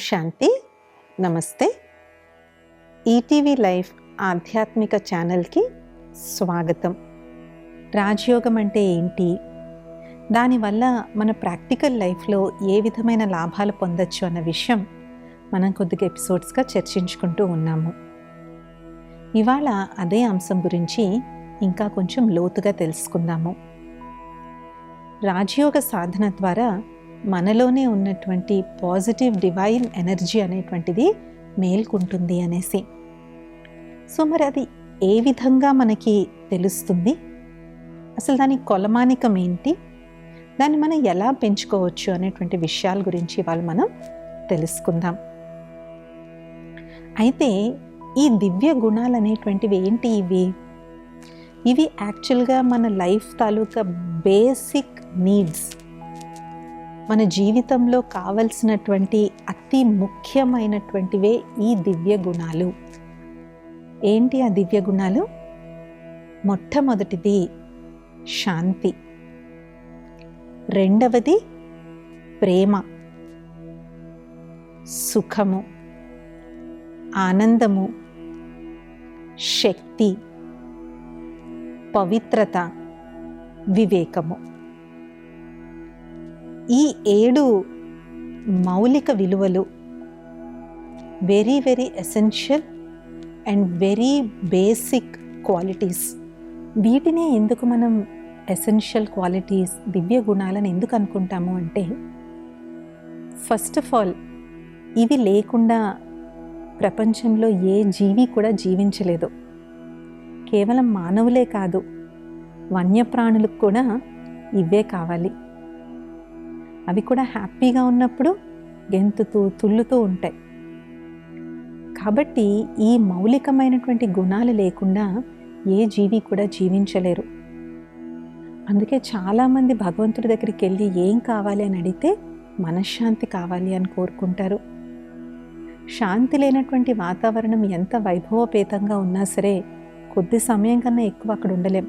శాంతి. నమస్తే. ETV life ఆధ్యాత్మిక ఛానల్కి స్వాగతం. రాజయోగం అంటే ఏంటి, దానివల్ల మన ప్రాక్టికల్ లైఫ్లో ఏ విధమైన లాభాలు పొందొచ్చు అన్న విషయం మనం కొద్దిగా ఎపిసోడ్స్గా చర్చించుకుంటూ ఉన్నాము. ఇవాళ అదే అంశం గురించి ఇంకా కొంచెం లోతుగా తెలుసుకుందాము. రాజయోగ సాధన ద్వారా మనలోనే ఉన్నటువంటి పాజిటివ్ డివైన్ ఎనర్జీ అనేటువంటిది మేల్కొంటుంది అనేసి. సో మరి అది ఏ విధంగా మనకి తెలుస్తుంది, అసలు దాని కొలమానికం ఏంటి, దాన్ని మనం ఎలా పెంచుకోవచ్చు అనేటువంటి విషయాల గురించి ఇవాళ మనం తెలుసుకుందాం. అయితే ఈ దివ్య గుణాలు అనేటువంటివి ఏంటి? ఇవి యాక్చువల్గా మన లైఫ్ తాలూకా బేసిక్ నీడ్స్, మన జీవితంలో కావలసినటువంటి అతి ముఖ్యమైనటువంటివే ఈ దివ్య గుణాలు. ఏంటి ఆ దివ్య గుణాలు? మొట్టమొదటిది శాంతి, రెండవది ప్రేమ, సుఖము, ఆనందము, శక్తి, పవిత్రత, వివేకము. ఈ 7 మౌలిక విలువలు very very essential and very basic qualities. వీటినే ఎందుకు మనం ఎసెన్షియల్ క్వాలిటీస్, దివ్య గుణాలను ఎందుకు అనుకుంటాము అంటే, ఫస్ట్ ఆఫ్ ఆల్ ఇవి లేకుండా ప్రపంచంలో ఏ జీవి కూడా జీవించలేదు. కేవలం మానవులే కాదు, వన్యప్రాణులకు కూడా ఇవే కావాలి. అవి కూడా హ్యాపీగా ఉన్నప్పుడు గెంతుతూ తుల్లుతూ ఉంటాయి. కాబట్టి ఈ మౌలికమైనటువంటి గుణాలు లేకుండా ఏ జీవి కూడా జీవించలేరు. అందుకే చాలామంది భగవంతుడి దగ్గరికి వెళ్ళి ఏం కావాలి అని అడిగితే మనశ్శాంతి కావాలి అని కోరుకుంటారు. శాంతి లేనటువంటి వాతావరణం ఎంత వైభవపేతంగా ఉన్నా సరే కొద్ది సమయం కన్నా ఎక్కువ అక్కడ ఉండలేం.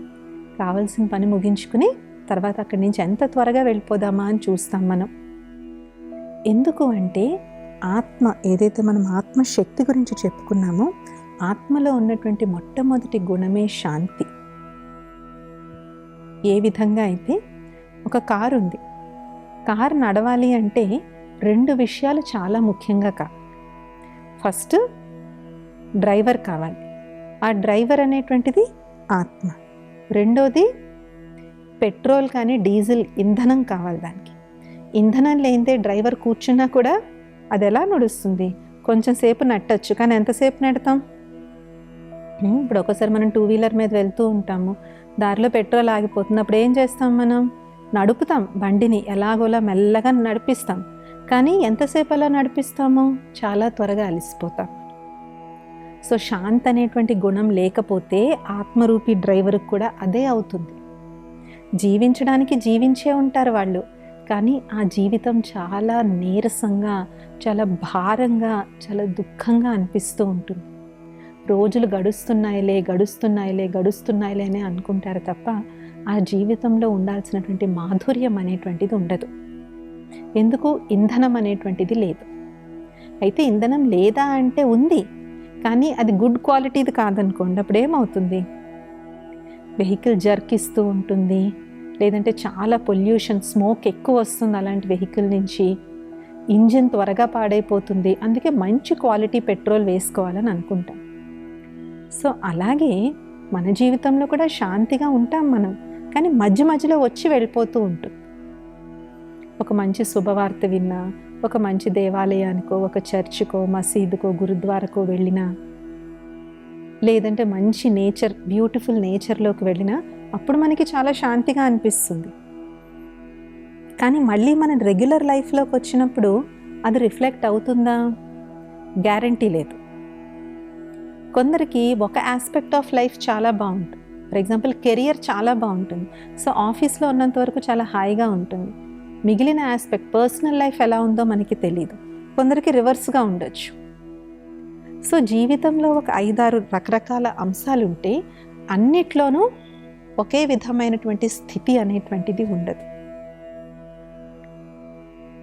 కావాల్సిన పని ముగించుకుని తర్వాత అక్కడి నుంచి ఎంత త్వరగా వెళ్ళిపోదామా అని చూస్తాం మనం. ఎందుకు అంటే ఆత్మ, ఏదైతే మనం ఆత్మశక్తి గురించి చెప్పుకున్నామో, ఆత్మలో ఉన్నటువంటి మొట్టమొదటి గుణమే శాంతి. ఏ విధంగా అయితే ఒక కారు ఉంది, కారు నడవాలి అంటే 2 విషయాలు చాలా ముఖ్యంగా కావాలి. ఫస్ట్ డ్రైవర్ కావాలి, ఆ డ్రైవర్ అనేటువంటిది ఆత్మ. రెండోది పెట్రోల్ కానీ డీజిల్ ఇంధనం కావాలి. దానికి ఇంధనం లేనిదే డ్రైవర్ కూర్చున్నా కూడా అది ఎలా నడుస్తుంది? కొంచెం సేపు నట్టచ్చు, కానీ ఎంతసేపు నడతాం? ఇప్పుడు ఒకసారి మనం 2 వీలర్ మీద వెళ్తూ ఉంటాము, దారిలో పెట్రోల్ ఆగిపోతుంది. అప్పుడు ఏం చేస్తాం? మనం నడుపుతాం బండిని, ఎలాగోలా మెల్లగా నడిపిస్తాం. కానీ ఎంతసేపు అలా నడిపిస్తాము? చాలా త్వరగా అలసిపోతాం. సో శాంతి అనేటువంటి గుణం లేకపోతే ఆత్మరూపి డ్రైవర్కి కూడా అదే అవుతుంది. జీవించడానికి జీవించే ఉంటారు వాళ్ళు, కానీ ఆ జీవితం చాలా నీరసంగా, చాలా భారంగా, చాలా దుఃఖంగా అనిపిస్తూ ఉంటుంది. రోజులు గడుస్తున్నాయిలే అని అనుకుంటారు తప్ప ఆ జీవితంలో ఉండాల్సినటువంటి మాధుర్యం అనేటువంటిది ఉండదు. ఎందుకు? ఇంధనం అనేటువంటిది లేదు. అయితే ఇంధనం లేదా అంటే ఉంది, కానీ అది గుడ్ క్వాలిటీది కాదనుకోండి, అప్పుడు ఏమవుతుంది? వెహికల్ జర్కిస్తూ ఉంటుంది, లేదంటే చాలా పొల్యూషన్, స్మోక్ ఎక్కువ వస్తుంది అలాంటి వెహికల్ నుంచి, ఇంజిన్ త్వరగా పాడైపోతుంది. అందుకే మంచి క్వాలిటీ పెట్రోల్ వేసుకోవాలని అనుకుంటాం. సో అలాగే మన జీవితంలో కూడా శాంతిగా ఉంటాం మనం, కానీ మధ్యలో వచ్చి వెళ్ళిపోతూ ఉంటుంది. ఒక మంచి శుభవార్త విన్నా, ఒక మంచి దేవాలయానికో, ఒక చర్చికో, మసీదుకో, గురుద్వారకో వెళ్ళినా, లేదంటే మంచి నేచర్, బ్యూటిఫుల్ నేచర్లోకి వెళ్ళినా అప్పుడు మనకి చాలా శాంతిగా అనిపిస్తుంది. కానీ మళ్ళీ మన రెగ్యులర్ లైఫ్లోకి వచ్చినప్పుడు అది రిఫ్లెక్ట్ అవుతుందా? గ్యారంటీ లేదు. కొందరికి ఒక ఆస్పెక్ట్ ఆఫ్ లైఫ్ చాలా బాగుంటుంది. ఫర్ ఎగ్జాంపుల్ కెరియర్ చాలా బాగుంటుంది, సో ఆఫీస్లో ఉన్నంత వరకు చాలా హాయిగా ఉంటుంది. మిగిలిన ఆస్పెక్ట్, పర్సనల్ లైఫ్ ఎలా ఉందో మనకి తెలియదు. కొందరికి రివర్స్గా ఉండొచ్చు. సో జీవితంలో ఒక 5-6 రకరకాల అంశాలు ఉంటే అన్నిట్లోనూ ఒకే విధమైనటువంటి స్థితి అనేటువంటిది ఉండదు.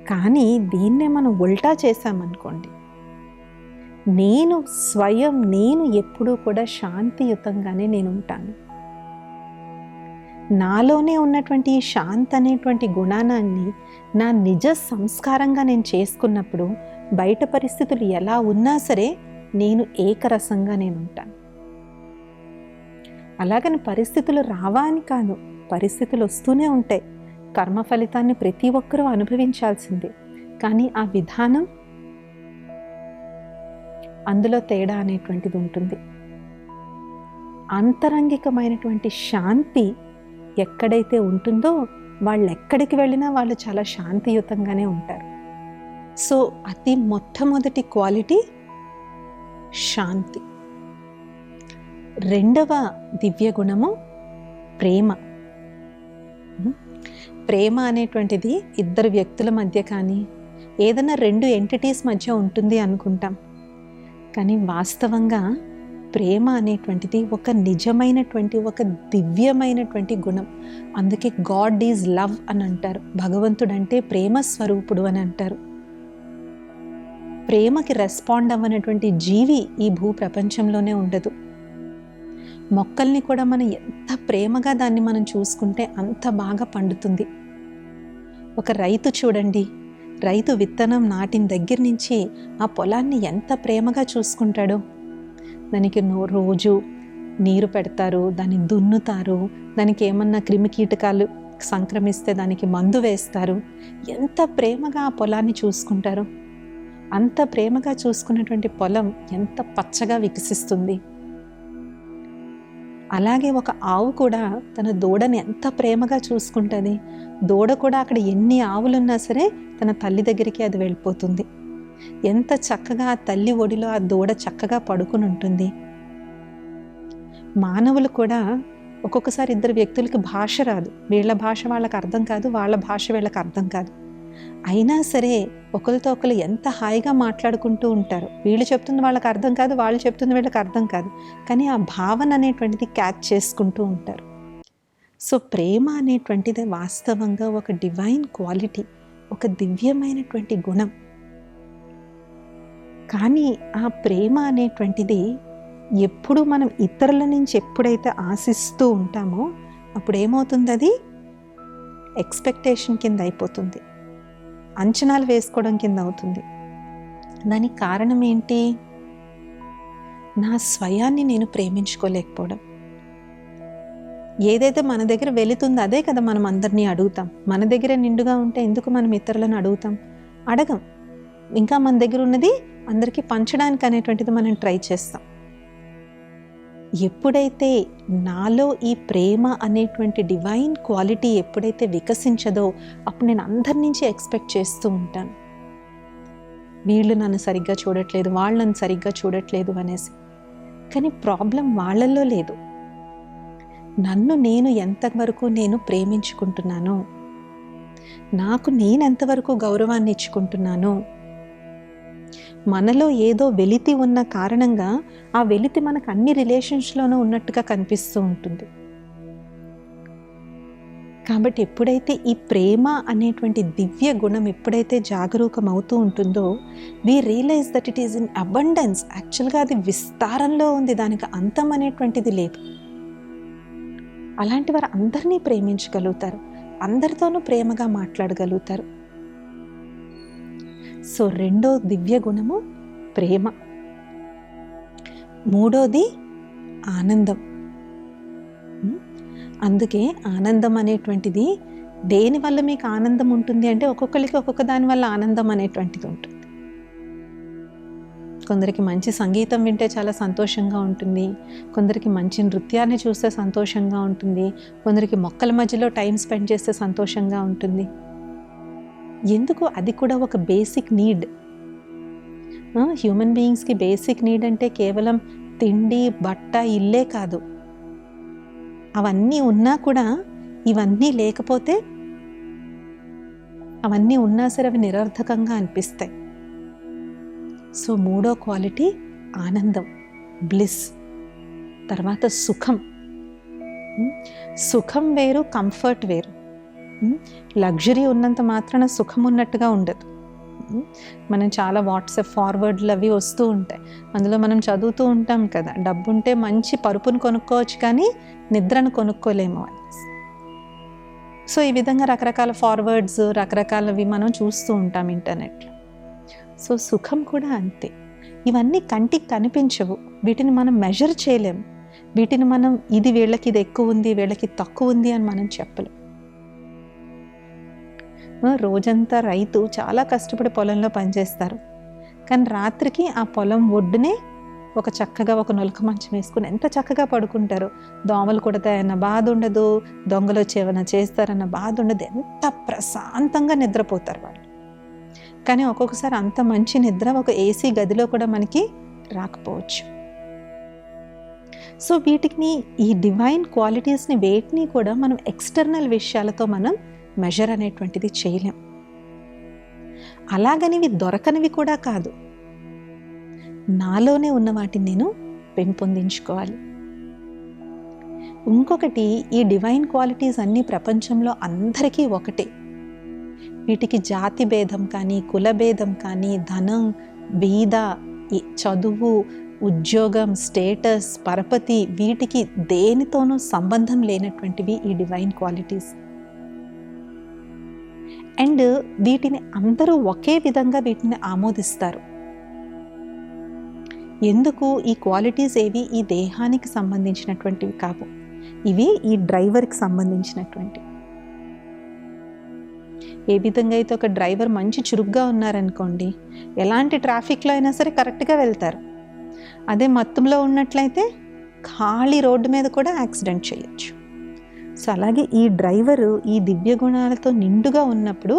కానీ దీన్నే మనం ఉల్టా చేశామనుకోండి, నేను ఎప్పుడూ కూడా శాంతియుతంగానే నేను ఉంటాను. నాలోనే ఉన్నటువంటి ఈ శాంతి అనేటువంటి గుణాన్ని నా నిజ సంస్కారంగా నేను చేసుకున్నప్పుడు బయట పరిస్థితులు ఎలా ఉన్నా సరే నేను ఏకరసంగా నేను ఉంటాను. అలాగని పరిస్థితులు రావా అని కాదు, పరిస్థితులు వస్తూనే ఉంటాయి. కర్మ ఫలితాన్ని ప్రతి ఒక్కరూ అనుభవించాల్సిందే. కానీ ఆ విధానం, అందులో తేడా అనేటువంటిది ఉంటుంది. అంతరంగికమైనటువంటి శాంతి ఎక్కడైతే ఉంటుందో వాళ్ళు ఎక్కడికి వెళ్ళినా వాళ్ళు చాలా శాంతియుతంగానే ఉంటారు. సో అతి మొట్టమొదటి క్వాలిటీ శాంతి. రెండవ దివ్య గుణము ప్రేమ. ప్రేమ అనేటువంటిది ఇద్దరు వ్యక్తుల మధ్య కానీ ఏదైనా రెండు ఎంటిటీస్ మధ్య ఉంటుంది అనుకుంటాం. కానీ వాస్తవంగా ప్రేమ అనేటువంటిది ఒక నిజమైనటువంటి, ఒక దివ్యమైనటువంటి గుణం. అందుకే గాడ్ ఈజ్ లవ్ అని అంటారు. భగవంతుడు అంటే ప్రేమ స్వరూపుడు అని అంటారు. ప్రేమకి రెస్పాండ్ అవ్వనటువంటి జీవి ఈ భూ ప్రపంచంలోనే ఉండదు. మొక్కల్ని కూడా మనం ఎంత ప్రేమగా దాన్ని మనం చూసుకుంటే అంత బాగా పండుతుంది. ఒక రైతు చూడండి, రైతు విత్తనం నాటిన దగ్గర నుంచి ఆ పొలాన్ని ఎంత ప్రేమగా చూసుకుంటాడో. దానికి రోజు నీరు పెడతారు, దాన్ని దున్నుతారు, దానికి ఏమన్నా క్రిమికీటకాలు సంక్రమిస్తే దానికి మందు వేస్తారు. ఎంత ప్రేమగా ఆ పొలాన్ని చూసుకుంటారు. అంత ప్రేమగా చూసుకున్నటువంటి పొలం ఎంత పచ్చగా వికసిస్తుంది. అలాగే ఒక ఆవు కూడా తన దూడని ఎంత ప్రేమగా చూసుకుంటుంది. దూడ కూడా అక్కడ ఎన్ని ఆవులున్నా సరే తన తల్లి దగ్గరికి అది వెళ్ళిపోతుంది. ఎంత చక్కగా ఆ తల్లి ఒడిలో ఆ దూడ చక్కగా పడుకుని ఉంటుంది. మానవులు కూడా ఒక్కొక్కసారి ఇద్దరు వ్యక్తులకి భాష రాదు, వీళ్ళ భాష వాళ్ళకి అర్థం కాదు, వాళ్ళ భాష వీళ్ళకి అర్థం కాదు. అయినా సరే ఒకరితో ఒకరు ఎంత హాయిగా మాట్లాడుకుంటూ ఉంటారు. వీళ్ళు చెప్తుంది వాళ్ళకి అర్థం కాదు, వాళ్ళు చెప్తుంది వీళ్ళకి అర్థం కాదు, కానీ ఆ భావన అనేటువంటిది క్యాచ్ చేసుకుంటూ ఉంటారు. సో ప్రేమ అనేటువంటిది వాస్తవంగా ఒక డివైన్ క్వాలిటీ, ఒక దివ్యమైనటువంటి గుణం. కానీ ఆ ప్రేమ అనేటువంటిది ఎప్పుడు మనం ఇతరుల నుంచి ఎప్పుడైతే ఆశిస్తూ ఉంటామో అప్పుడు ఏమవుతుంది, అది ఎక్స్పెక్టేషన్ కింద అయిపోతుంది, అంచనాలు వేసుకోవడం కింద అవుతుంది. దానికి కారణం ఏంటి? నా స్వయాన్ని నేను ప్రేమించుకోలేకపోవడం. ఏదైతే మన దగ్గర వెళుతుందో అదే కదా మనం అందరినీ అడుగుతాం. మన దగ్గర నిండుగా ఉంటే ఎందుకు మనం ఇతరులను అడుగుతాం? అడగం. ఇంకా మన దగ్గర ఉన్నది అందరికీ పంచడానికి అనేటువంటిది మనం ట్రై చేస్తాం. ఎప్పుడైతే నాలో ఈ ప్రేమ అనేటువంటి డివైన్ క్వాలిటీ ఎప్పుడైతే వికసించదో అప్పుడు నేను అందరి నుంచి ఎక్స్పెక్ట్ చేస్తూ ఉంటాను, వీళ్ళు నన్ను సరిగ్గా చూడట్లేదు, వాళ్ళు నన్ను సరిగ్గా చూడట్లేదు అనేసి. కానీ ప్రాబ్లం వాళ్ళల్లో లేదు, నన్ను నేను ఎంతవరకు నేను ప్రేమించుకుంటున్నాను, నాకు నేను ఎంతవరకు గౌరవాన్ని ఇచ్చుకుంటున్నాను. మనలో ఏదో వెలితి ఉన్న కారణంగా ఆ వెలితి మనకు అన్ని రిలేషన్స్లోనూ ఉన్నట్టుగా కనిపిస్తూ ఉంటుంది. కాబట్టి ఎప్పుడైతే ఈ ప్రేమ అనేటువంటి దివ్య గుణం ఎప్పుడైతే జాగరూకం అవుతూ ఉంటుందో we realize that it is in abundance. యాక్చువల్గా అది విస్తారంలో ఉంది, దానికి అంతం అనేటువంటిది లేదు. అలాంటి వారు అందరినీ ప్రేమించగలుగుతారు, అందరితోనూ ప్రేమగా మాట్లాడగలుగుతారు. సో రెండో దివ్య గుణము ప్రేమ. మూడోది ఆనందం. అందుకే ఆనందం అనేటువంటిది దేనివల్ల మీకు ఆనందం ఉంటుంది అంటే ఒక్కొక్కరికి ఒక్కొక్క దాని వల్ల ఆనందం అనేటువంటిది ఉంటుంది. కొందరికి మంచి సంగీతం వింటే చాలా సంతోషంగా ఉంటుంది, కొందరికి మంచి నృత్యాన్ని చూస్తే సంతోషంగా ఉంటుంది, కొందరికి మొక్కల మధ్యలో టైం స్పెండ్ చేస్తే సంతోషంగా ఉంటుంది. ఎందుకు? అది కూడా ఒక బేసిక్ నీడ్. హ్యూమన్ బీయింగ్స్కి బేసిక్ నీడ్ అంటే కేవలం తిండి, బట్ట, ఇల్లే కాదు. అవన్నీ ఉన్నా కూడా ఇవన్నీ లేకపోతే, అవన్నీ ఉన్నా సరే అవి నిరర్థకంగా అనిపిస్తాయి. సో మూడో క్వాలిటీ ఆనందం, బ్లిస్. తర్వాత సుఖం. సుఖం వేరు, కంఫర్ట్ వేరు. లగ్జరీ ఉన్నంత మాత్రాన సుఖం ఉన్నట్టుగా ఉండదు. మనం చాలా వాట్సాప్ ఫార్వర్డ్లు అవి వస్తూ ఉంటాయి, అందులో మనం చదువుతూ ఉంటాం కదా, డబ్బు ఉంటే మంచి పరుపును కొనుక్కోవచ్చు కానీ నిద్రను కొనుక్కోలేము అని. సో ఈ విధంగా రకరకాల ఫార్వర్డ్స్, రకరకాలవి మనం చూస్తూ ఉంటాం ఇంటర్నెట్లో. సో సుఖం కూడా అంతే. ఇవన్నీ కంటికి కనిపించవు, వీటిని మనం మెజర్ చేయలేము, వీటిని మనం ఇది వీళ్ళకి ఇది ఎక్కువ ఉంది, వీళ్ళకి తక్కువ ఉంది అని మనం చెప్పలేం. రోజంతా రైతు చాలా కష్టపడి పొలంలో పనిచేస్తారు, కానీ రాత్రికి ఆ పొలం ఒడ్డునే ఒక చక్కగా ఒక నొలక మంచం వేసుకుని ఎంత చక్కగా పడుకుంటారు. దోమలు కొడతాయన్న బాధ ఉండదు, దొంగలు వచ్చేవన్నా చేస్తారన్న బాధ ఉండదు, ఎంత ప్రశాంతంగా నిద్రపోతారు వాళ్ళు. కానీ ఒక్కొక్కసారి అంత మంచి నిద్ర ఒక ఏసీ గదిలో కూడా మనకి రాకపోవచ్చు. సో వీటిని, ఈ డివైన్ క్వాలిటీస్ని వేటిని కూడా మనం ఎక్స్టర్నల్ విషయాలతో మనం మెజర్ అనేటువంటిది చేయలేం. అలాగనివి దొరకనివి కూడా కాదు, నాలోనే ఉన్న వాటిని నేను పెంపొందించుకోవాలి. ఇంకొకటి, ఈ డివైన్ క్వాలిటీస్ అన్ని ప్రపంచంలో అందరికీ ఒకటే. వీటికి జాతి భేదం కానీ, కుల భేదం కానీ, ధనం, బీద, చదువు, ఉద్యోగం, స్టేటస్, పరపతి, వీటికి దేనితోనూ సంబంధం లేనటువంటివి ఈ డివైన్ క్వాలిటీస్. అండ్ వీటిని అందరూ ఒకే విధంగా వీటిని ఆమోదిస్తారు. ఎందుకు? ఈ క్వాలిటీస్ ఏవి ఈ దేహానికి సంబంధించినటువంటివి కావు, ఇవి ఈ డ్రైవర్కి సంబంధించినటువంటివి. ఏ విధంగా అయితే ఒక డ్రైవర్ మంచి చురుగ్గా ఉన్నారనుకోండి, ఎలాంటి ట్రాఫిక్లో అయినా సరే కరెక్ట్గా వెళ్తారు. అదే మత్తులో ఉన్నట్లయితే ఖాళీ రోడ్డు మీద కూడా యాక్సిడెంట్ చేయొచ్చు. సో అలాగే ఈ డ్రైవరు ఈ దివ్య గుణాలతో నిండుగా ఉన్నప్పుడు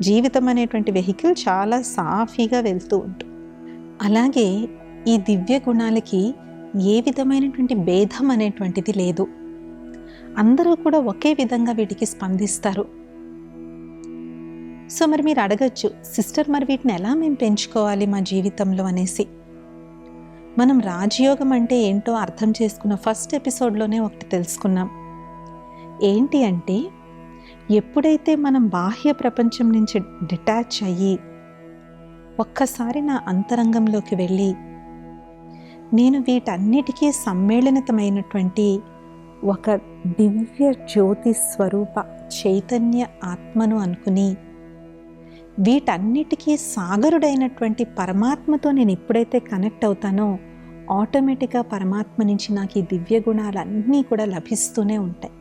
జీవితం అనేటువంటి వెహికల్ చాలా సాఫీగా వెళ్తూ ఉంటుంది. అలాగే ఈ దివ్య గుణాలకి ఏ విధమైనటువంటి భేదం అనేటువంటిది లేదు, అందరూ కూడా ఒకే విధంగా వీటికి స్పందిస్తారు. సో మరి మీరు అడగచ్చు, సిస్టర్ మరి వీటిని ఎలా మేము పెంచుకోవాలి మా జీవితంలో అనేసి. మనం రాజయోగం అంటే ఏంటో అర్థం చేసుకున్న ఫస్ట్ ఎపిసోడ్లోనే ఒకటి తెలుసుకున్నాం. ఏంటి అంటే, ఎప్పుడైతే మనం బాహ్య ప్రపంచం నుంచి డిటాచ్ అయ్యి ఒక్కసారి నా అంతరంగంలోకి వెళ్ళి నేను వీటన్నిటికీ సమ్మేళనితమైనటువంటి ఒక దివ్య జ్యోతి స్వరూప చైతన్య ఆత్మను అనుకుని వీటన్నిటికీ సాగరుడైనటువంటి పరమాత్మతో నేను ఎప్పుడైతే కనెక్ట్ అవుతానో ఆటోమేటిక్గా పరమాత్మ నుంచి నాకు ఈ దివ్య గుణాలన్నీ కూడా లభిస్తూనే ఉంటాయి.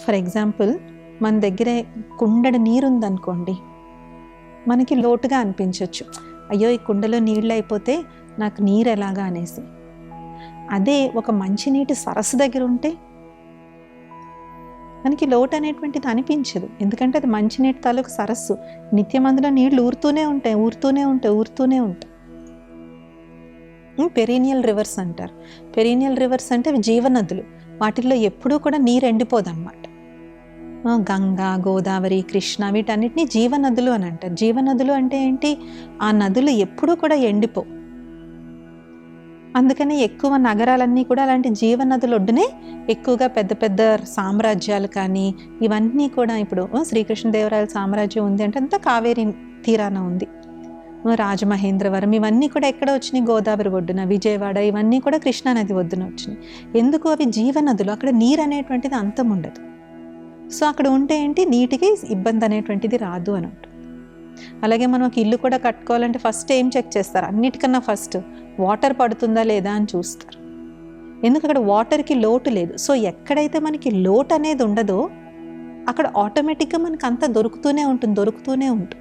ఫర్ ఎగ్జాంపుల్, మన దగ్గర కుండెడు నీరు ఉందనుకోండి, మనకి లోటుగా అనిపించవచ్చు, అయ్యో ఈ కుండలో నీళ్ళు అయిపోతే నాకు నీరు ఎలాగా అనేసి. అదే ఒక మంచినీటి సరస్సు దగ్గర ఉంటే మనకి లోటు అనేటువంటిది అనిపించదు, ఎందుకంటే అది మంచినీటి తాలూకు సరస్సు, నిత్యం అందులో నీళ్లు ఊరుతూనే ఉంటాయి. పెరీనియల్ రివర్స్ అంటారు. పెరీనియల్ రివర్స్ అంటే అవి జీవనదులు, వాటిల్లో ఎప్పుడూ కూడా నీరు ఎండిపోదన్నమాట. గంగా, గోదావరి, కృష్ణ వీటన్నిటిని జీవనదులు అని అంటారు. జీవనదులు అంటే ఏంటి? ఆ నదులు ఎప్పుడూ కూడా ఎండిపోవు. అందుకని ఎక్కువ నగరాలన్నీ కూడా అలాంటి జీవనదుల ఒడ్డునే ఎక్కువగా పెద్ద పెద్ద సామ్రాజ్యాలు కానీ ఇవన్నీ కూడా, ఇప్పుడు శ్రీకృష్ణదేవరాయల సామ్రాజ్యం ఉంది అంటే అంతా కావేరీ తీరాన ఉంది. రాజమహేంద్రవరం ఇవన్నీ కూడా ఎక్కడ వచ్చినాయి? గోదావరి ఒడ్డున. విజయవాడ ఇవన్నీ కూడా కృష్ణానది ఒడ్డున వచ్చినాయి. ఎందుకు? అవి జీవనదులు, అక్కడ నీరు అనేటువంటిది అంతం ఉండదు. సో అక్కడ ఉంటే ఏంటి, నీటికి ఇబ్బంది అనేటువంటిది రాదు అని ఉంటుంది. అలాగే మనం ఒక ఇల్లు కూడా కట్టుకోవాలంటే ఫస్ట్ ఏం చెక్ చేస్తారు? అన్నిటికన్నా ఫస్ట్ వాటర్ పడుతుందా లేదా అని చూస్తారు. ఎందుకు? అక్కడ వాటర్కి లోటు లేదు. సో ఎక్కడైతే మనకి లోటు అనేది ఉండదో అక్కడ ఆటోమేటిక్గా మనకు అంతా దొరుకుతూనే ఉంటుంది.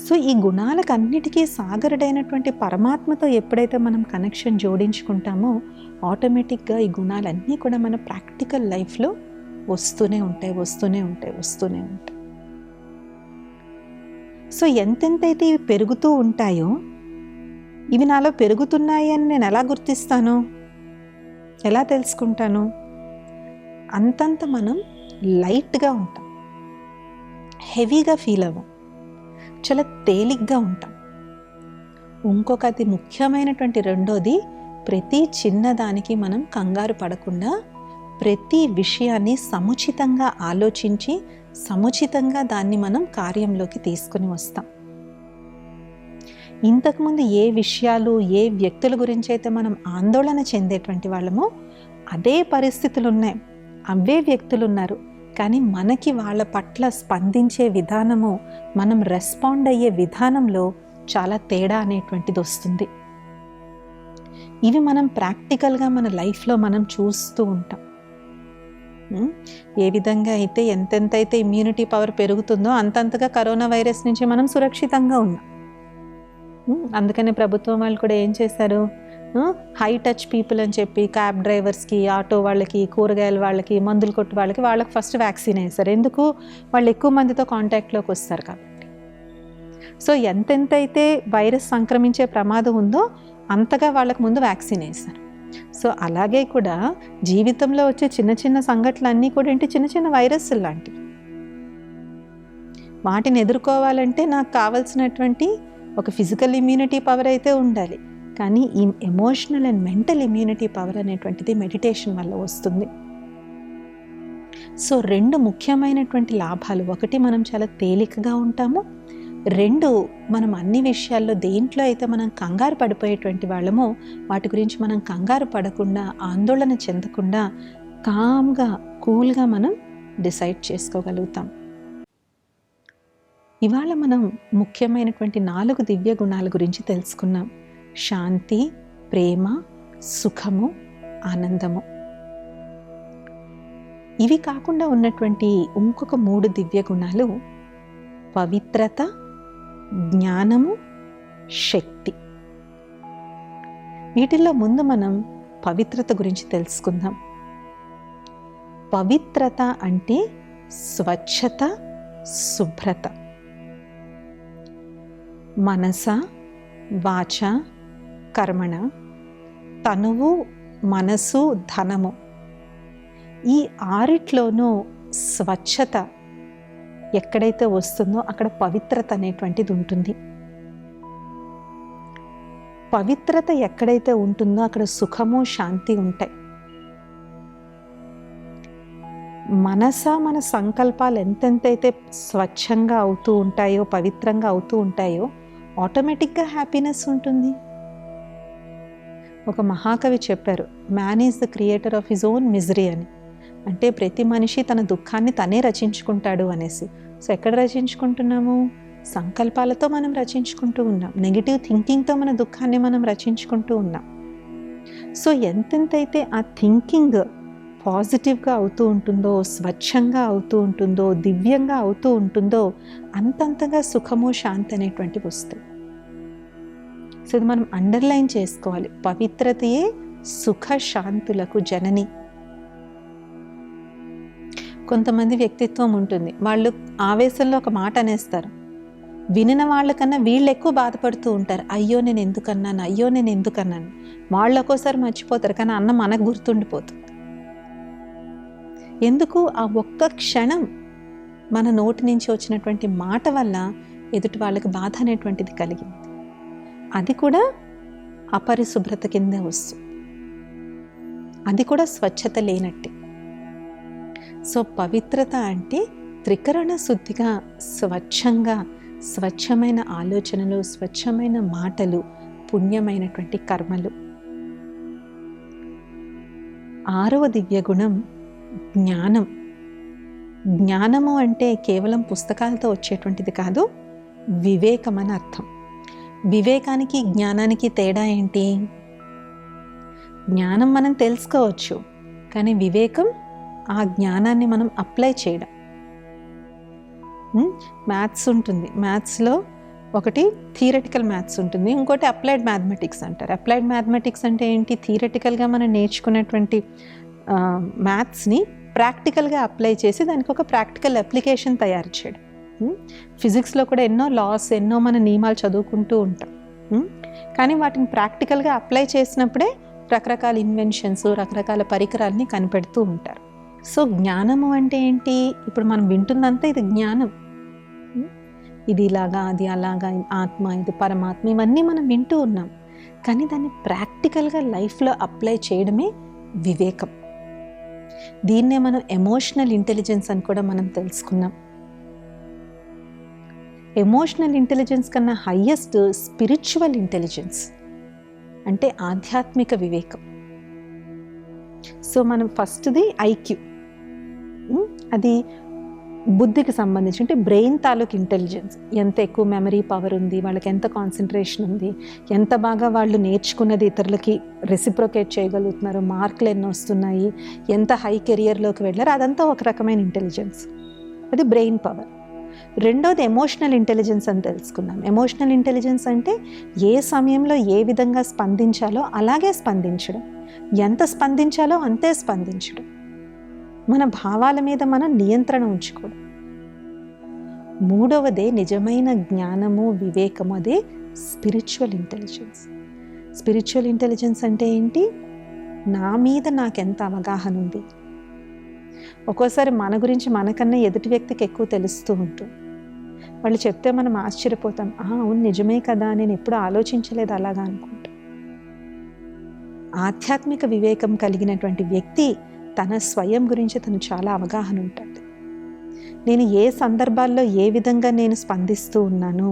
సో ఈ గుణాలకు అన్నిటికీ సాగరుడైనటువంటి పరమాత్మతో ఎప్పుడైతే మనం కనెక్షన్ జోడించుకుంటామో ఆటోమేటిక్గా ఈ గుణాలన్నీ కూడా మన ప్రాక్టికల్ లైఫ్లో వస్తూనే ఉంటాయి. సో ఎంతెంతైతే ఇవి పెరుగుతూ ఉంటాయో, ఇవి నాలో పెరుగుతున్నాయి అని నేను ఎలా గుర్తిస్తాను, ఎలా తెలుసుకుంటాను? అంతంత మనం లైట్గా ఉంటాం, హెవీగా ఫీల్ అవ్వం, చాలా తేలిగ్గా ఉంటాం. ఇంకొక అతి ముఖ్యమైనటువంటి రెండోది, ప్రతి చిన్నదానికి మనం కంగారు పడకుండా ప్రతి విషయాన్ని సముచితంగా ఆలోచించి సముచితంగా దాన్ని మనం కార్యంలోకి తీసుకుని వస్తాం. ఇంతకుముందు ఏ విషయాలు, ఏ వ్యక్తుల గురించి అయితే మనం ఆందోళన చెందేటువంటి వాళ్ళమో అదే పరిస్థితులు ఉన్నాయి, అవే వ్యక్తులు ఉన్నారు. కానీ మనకి వాళ్ళ పట్ల స్పందించే విధానము, మనం రెస్పాండ్ అయ్యే విధానంలో చాలా తేడా అనేటువంటిది వస్తుంది. ఇవి మనం ప్రాక్టికల్గా మన లైఫ్లో మనం చూస్తూ ఉంటాం. ఏ విధంగా అయితే ఎంతెంతైతే ఇమ్యూనిటీ పవర్ పెరుగుతుందో అంతంతగా కరోనా వైరస్ నుంచి మనం సురక్షితంగా ఉన్నాం. అందుకనే ప్రభుత్వం వాళ్ళు కూడా ఏం చేశారు, హై టచ్ పీపుల్ అని చెప్పి క్యాబ్ డ్రైవర్స్కి, ఆటో వాళ్ళకి, కూరగాయల వాళ్ళకి, మందులు కొట్టు వాళ్ళకి ఫస్ట్ వ్యాక్సిన్ వేశారు. ఎందుకు? వాళ్ళు ఎక్కువ మందితో కాంటాక్ట్లోకి వస్తారు కాబట్టి. సో ఎంతెంతైతే వైరస్ సంక్రమించే ప్రమాదం ఉందో అంతగా వాళ్ళకి ముందు వ్యాక్సిన్ వేశారు. సో అలాగే కూడా జీవితంలో వచ్చే చిన్న చిన్న సంఘటనలన్నీ కూడా ఏంటి, చిన్న చిన్న వైరస్లు లాంటివి. వాటిని ఎదుర్కోవాలంటే నాకు కావాల్సినటువంటి ఒక ఫిజికల్ ఇమ్యూనిటీ పవర్ అయితే ఉండాలి, కానీ ఈ emotional and mental immunity power అనేటువంటిది మెడిటేషన్ వల్ల వస్తుంది. సో 2 ముఖ్యమైనటువంటి లాభాలు, ఒకటి మనం చాలా తేలికగా ఉంటాము, 2 మనం అన్ని విషయాల్లో దేంట్లో అయితే మనం కంగారు పడిపోయేటువంటి వాళ్ళమో వాటి గురించి మనం కంగారు పడకుండా, ఆందోళన చెందకుండా కామ్గా, కూల్గా మనం డిసైడ్ చేసుకోగలుగుతాం. ఇవాళ మనం ముఖ్యమైనటువంటి 4 దివ్య గుణాల గురించి తెలుసుకున్నాం. శాంతి, ప్రేమ, సుఖము, ఆనందము. ఇవి కాకుండా ఉన్నటువంటి ఇంకొక 3 దివ్య గుణాలు పవిత్రత, జ్ఞానము, శక్తి. వీటిల్లో ముందు మనం పవిత్రత గురించి తెలుసుకుందాం. పవిత్రత అంటే స్వచ్ఛత, శుభ్రత. మనస, వాచ, కర్మణ, తనువు, మనసు, ధనము, ఈ 6 స్వచ్ఛత ఎక్కడైతే వస్తుందో అక్కడ పవిత్రత అనేటువంటిది ఉంటుంది. పవిత్రత ఎక్కడైతే ఉంటుందో అక్కడ సుఖము, శాంతి ఉంటాయి. మన సంకల్పాలు ఎంతెంతైతే స్వచ్ఛంగా అవుతూ ఉంటాయో, పవిత్రంగా అవుతూ ఉంటాయో, ఆటోమేటిక్గా హ్యాపీనెస్ ఉంటుంది. ఒక మహాకవి చెప్పారు, man is the creator of his own misery అని. అంటే ప్రతి మనిషి తన దుఃఖాన్ని తనే రచించుకుంటాడు అనేసి. సో ఎక్కడ రచించుకుంటున్నాము? సంకల్పాలతో మనం రచించుకుంటూ ఉన్నాం. నెగిటివ్ థింకింగ్తో మన దుఃఖాన్ని మనం రచించుకుంటూ ఉన్నాం. సో ఎంతెంతైతే ఆ థింకింగ్ పాజిటివ్గా అవుతూ ఉంటుందో, స్వచ్ఛంగా అవుతూ ఉంటుందో, దివ్యంగా అవుతూ ఉంటుందో అంతంతగా సుఖము, శాంతి అనేటువంటివి వస్తాయి. సో ఇది మనం అండర్లైన్ చేసుకోవాలి. పవిత్రతయే సుఖ శాంతులకు జనని. కొంతమంది వ్యక్తిత్వం ఉంటుంది, వాళ్ళు ఆవేశంలో ఒక మాట అనేస్తారు, వినిన వాళ్ళకన్నా వీళ్ళు ఎక్కువ బాధపడుతూ ఉంటారు. అయ్యో నేను ఎందుకన్నాను, అయ్యో నేను ఎందుకన్నాను. వాళ్ళు ఒక్కోసారి మర్చిపోతారు, కానీ అన్న మనకు గుర్తుండిపోతుంది. ఎందుకు? ఆ ఒక్క క్షణం మన నోటి నుంచి వచ్చినటువంటి మాట వల్ల ఎదుటి వాళ్ళకి బాధ అనేటువంటిది కలిగింది. అది కూడా అపరిశుభ్రత కిందే వస్తుంది, అది కూడా స్వచ్ఛత లేనట్టే. సో పవిత్రత అంటే త్రికరణ శుద్ధిగా, స్వచ్ఛంగా, స్వచ్ఛమైన ఆలోచనలు, స్వచ్ఛమైన మాటలు, పుణ్యమైనటువంటి కర్మలు. 6వ దివ్య గుణం జ్ఞానం. జ్ఞానము అంటే కేవలం పుస్తకాలతో వచ్చేటువంటిది కాదు, వివేకం అని అర్థం. వివేకానికి జ్ఞానానికి తేడా ఏంటి? జ్ఞానం మనం తెలుసుకోవచ్చు, కానీ వివేకం ఆ జ్ఞానాన్ని మనం అప్లై చేయడం. మ్యాథ్స్ ఉంటుంది, మ్యాథ్స్లో ఒకటి థియరటికల్ మ్యాథ్స్ ఉంటుంది, ఇంకోటి అప్లైడ్ మ్యాథమెటిక్స్ అంటారు. అప్లైడ్ మ్యాథమెటిక్స్ అంటే ఏంటి? థియరటికల్గా మనం నేర్చుకునేటువంటి మ్యాథ్స్ని ప్రాక్టికల్గా అప్లై చేసి దానికి ఒక ప్రాక్టికల్ అప్లికేషన్ తయారు చేయడం. ఫిజిక్స్లో కూడా ఎన్నో లాస్, ఎన్నో మన నియమాలు చదువుకుంటూ ఉంటాం, కానీ వాటిని ప్రాక్టికల్గా అప్లై చేసినప్పుడే రకరకాల ఇన్వెన్షన్స్, రకరకాల పరికరాలని కనిపెడుతూ ఉంటారు. సో జ్ఞానము అంటే ఏంటి? ఇప్పుడు మనం వింటుందంతా ఇది జ్ఞానం. ఇది ఇలాగా, అది అలాగా, ఆత్మ, ఇది పరమాత్మ, ఇవన్నీ మనం వింటూ ఉన్నాం, కానీ దాన్ని ప్రాక్టికల్గా లైఫ్లో అప్లై చేయడమే వివేకం. దీన్నే మనం ఎమోషనల్ ఇంటెలిజెన్స్ అని కూడా మనం తెలుసుకున్నాం. ఎమోషనల్ ఇంటెలిజెన్స్ కన్నా హయ్యెస్ట్ స్పిరిచువల్ ఇంటెలిజెన్స్, అంటే ఆధ్యాత్మిక వివేకం. సో మనం ఫస్ట్ది ఐక్యూ, అది బుద్ధికి సంబంధించి, అంటే బ్రెయిన్ తాలూకు ఇంటెలిజెన్స్. ఎంత ఎక్కువ మెమరీ పవర్ ఉంది, వాళ్ళకి ఎంత కాన్సన్ట్రేషన్ ఉంది, ఎంత బాగా వాళ్ళు నేర్చుకున్నది ఇతరులకి రెసిప్రొకేట్ చేయగలుగుతున్నారు, మార్కులు ఎన్ని వస్తున్నాయి, ఎంత హై కెరియర్లోకి వెళ్ళారు, అదంతా ఒక రకమైన ఇంటెలిజెన్స్. అది బ్రెయిన్ పవర్. రెండోది ఎమోషనల్ ఇంటెలిజెన్స్ అని తెలుసుకున్నాం. ఎమోషనల్ ఇంటెలిజెన్స్ అంటే ఏ సమయంలో ఏ విధంగా స్పందించాలో అలాగే స్పందించడం, ఎంత స్పందించాలో అంతే స్పందించడం, మన భావాల మీద మనం నియంత్రణ ఉంచుకోవడం. మూడవదే నిజమైన జ్ఞానము, వివేకము, అదే స్పిరిచువల్ ఇంటెలిజెన్స్. స్పిరిచువల్ ఇంటెలిజెన్స్ అంటే ఏంటి? నా మీద నాకెంత అవగాహన ఉంది. ఒక్కోసారి మన గురించి మనకన్నా ఎదుటి వ్యక్తికి ఎక్కువ తెలుస్తూ ఉంటుంది. వాళ్ళు చెప్తే మనం ఆశ్చర్యపోతాం, అవును నిజమే కదా, నేను ఎప్పుడు ఆలోచించలేదు అలాగా అనుకుంటా. ఆధ్యాత్మిక వివేకం కలిగినటువంటి వ్యక్తి తన స్వయం గురించి తను చాలా అవగాహన ఉంటుంది. నేను ఏ సందర్భాల్లో ఏ విధంగా నేను స్పందిస్తూ ఉన్నాను,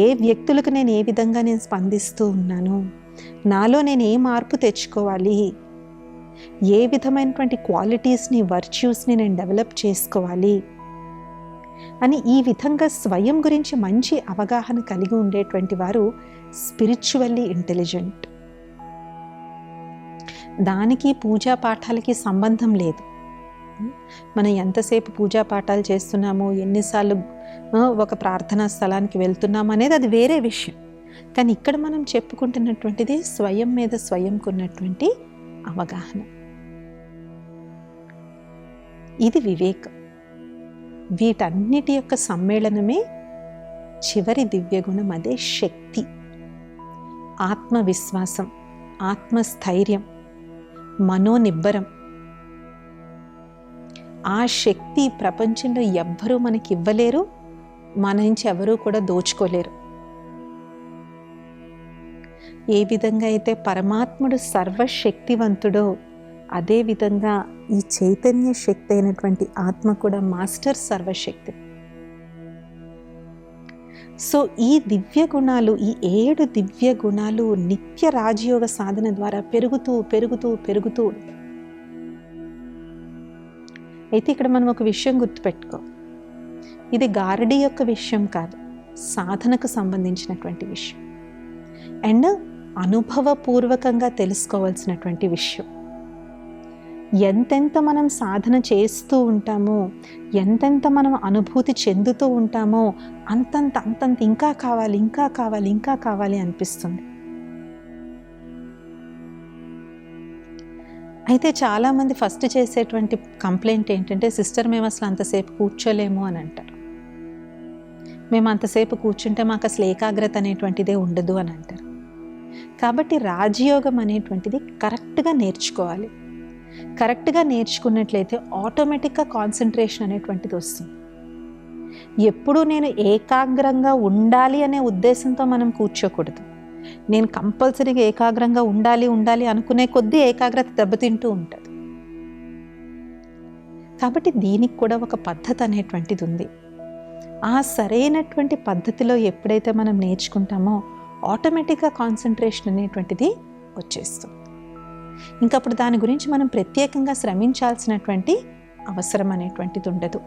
ఏ వ్యక్తులకు నేను ఏ విధంగా నేను స్పందిస్తూ ఉన్నాను, నాలో నేను ఏ మార్పు తెచ్చుకోవాలి, ఏ విధమైనటువంటి క్వాలిటీస్ని, వర్చ్యూస్ని నేను డెవలప్ చేసుకోవాలి అని ఈ విధంగా స్వయం గురించి మంచి అవగాహన కలిగి ఉండేటువంటి వారు స్పిరిచువల్లీ ఇంటెలిజెంట్. దానికి పూజా పాఠాలకి సంబంధం లేదు. మనం ఎంతసేపు పూజా పాఠాలు చేస్తున్నాము, ఎన్నిసార్లు ఒక ప్రార్థనా స్థలానికి వెళ్తున్నాము అనేది అది వేరే విషయం. కానీ ఇక్కడ మనం చెప్పుకుంటున్నటువంటిది స్వయం మీద స్వయంకున్నటువంటి అవగాహన. ఇది వివేకం. వీటన్నిటి యొక్క సమ్మేళనమే చివరి దివ్యగుణం, అదే శక్తి, ఆత్మవిశ్వాసం, ఆత్మస్థైర్యం, మనోనిబ్బరం. ఆ శక్తి ప్రపంచంలో ఎవ్వరూ మనకి ఇవ్వలేరు, మన నుంచి ఎవరూ కూడా దోచుకోలేరు. ఏ విధంగా అయితే పరమాత్ముడు సర్వశక్తివంతుడో అదే విధంగా ఈ చైతన్య శక్తి అయినటువంటి ఆత్మ కూడా మాస్టర్ సర్వశక్తి. సో ఈ దివ్య గుణాలు, ఈ 7 దివ్య గుణాలు నిత్య రాజయోగ సాధన ద్వారా పెరుగుతూ పెరుగుతూ పెరుగుతూ ఉంటాయి. అయితే ఇక్కడ మనం ఒక విషయం గుర్తుపెట్టుకో, ఇది గారడీ యొక్క విషయం కాదు, సాధనకు సంబంధించినటువంటి విషయం అండ్ అనుభవపూర్వకంగా తెలుసుకోవాల్సినటువంటి విషయం. ఎంతెంత మనం సాధన చేస్తూ ఉంటామో, ఎంతెంత మనం అనుభూతి చెందుతూ ఉంటామో అంతంత ఇంకా కావాలి, ఇంకా కావాలి, ఇంకా కావాలి అనిపిస్తుంది. అయితే చాలామంది ఫస్ట్ చేసేటువంటి కంప్లైంట్ ఏంటంటే, సిస్టర్ మేము అసలు అంతసేపు కూర్చోలేము అని అంటారు. మేము అంతసేపు కూర్చుంటే మాకు అసలు ఏకాగ్రత అనేటువంటిదే ఉండదు అని అంటారు. కాబట్టి రాజయోగం అనేటువంటిది కరెక్ట్గా నేర్చుకోవాలి. కరెక్ట్గా నేర్చుకున్నట్లయితే ఆటోమేటిక్గా కాన్సన్ట్రేషన్ అనేటువంటిది వస్తుంది. ఎప్పుడూ నేను ఏకాగ్రంగా ఉండాలి అనే ఉద్దేశంతో మనం కూర్చోకూడదు. నేను కంపల్సరీగా ఏకాగ్రంగా ఉండాలి అనుకునే కొద్దీ ఏకాగ్రత దెబ్బతింటూ ఉంటుంది. కాబట్టి దీనికి కూడా ఒక పద్ధతి అనేటువంటిది ఉంది. ఆ సరైనటువంటి పద్ధతిలో ఎప్పుడైతే మనం నేర్చుకుంటామో ఆటోమేటిక్గా కాన్సన్ట్రేషన్ అనేటువంటిది వచ్చేస్తుంది. ఇంకప్పుడు దాని గురించి మనం ప్రత్యేకంగా శ్రమించాల్సినటువంటి అవసరం అనేటువంటిది ఉండదు.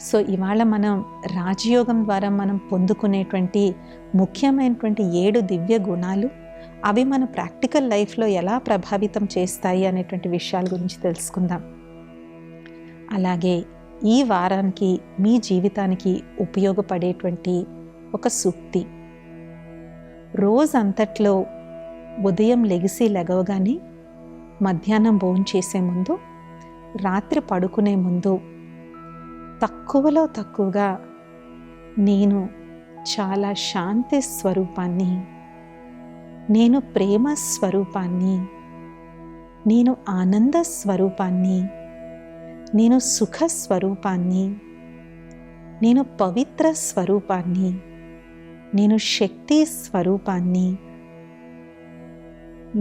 సో ఇవాళ మనం రాజయోగం ద్వారా మనం పొందుకునేటువంటి ముఖ్యమైనటువంటి 7 దివ్య గుణాలు, అవి మన ప్రాక్టికల్ లైఫ్లో ఎలా ప్రభావితం చేస్తాయి అనేటువంటి విషయాల గురించి తెలుసుకుందాం. అలాగే ఈ వారానికి మీ జీవితానికి ఉపయోగపడేటువంటి ఒక సూక్తి, రోజంతట్లో ఉదయం లెగవగానే, మధ్యాహ్నం భోంచేసే ముందు, రాత్రి పడుకునే ముందు తక్కువలో తక్కువగా నేను చాలా శాంతి స్వరూపాన్ని, నేను ప్రేమ స్వరూపాన్ని, నేను ఆనంద స్వరూపాన్ని, నేను సుఖ స్వరూపాన్ని, నేను పవిత్ర స్వరూపాన్ని, నేను శక్తి స్వరూపాన్ని,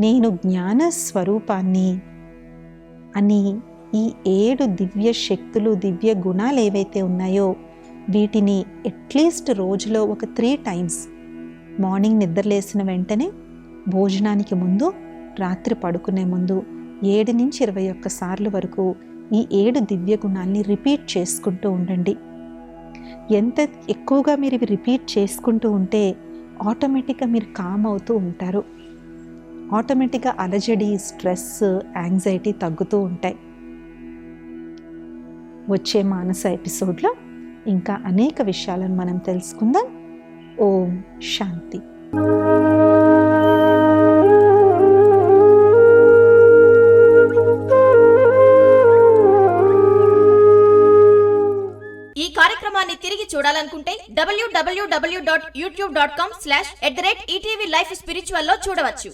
నేను జ్ఞాన స్వరూపాన్ని, అని ఈ 7 దివ్య శక్తులు, దివ్య గుణాలు ఏవైతే ఉన్నాయో వీటిని అట్లీస్ట్ రోజులో ఒక 3 times, మార్నింగ్ నిద్రలేసిన వెంటనే, భోజనానికి ముందు, రాత్రి పడుకునే ముందు 7 నుంచి 21 సార్లు వరకు ఈ 7 దివ్య గుణాల్ని రిపీట్ చేసుకుంటూ ఉండండి. ఎంత ఎక్కువగా మీరు ఇవి రిపీట్ చేసుకుంటూ ఉంటే ఆటోమేటిక్గా మీరు కామ్ అవుతూ ఉంటారు. ఆటోమేటిక్గా అలజడి, స్ట్రెస్, యాంగ్జైటీ తగ్గుతూ ఉంటాయి. వచ్చే మానస ఎపిసోడ్లో ఇంకా అనేక విషయాలను మనం తెలుసుకుందాం. ఓం శాంతి. ఈ కార్యక్రమాన్ని తిరిగి చూడాలనుకుంటే www.youtube.com/@ETV Life Spiritual లో చూడవచ్చు.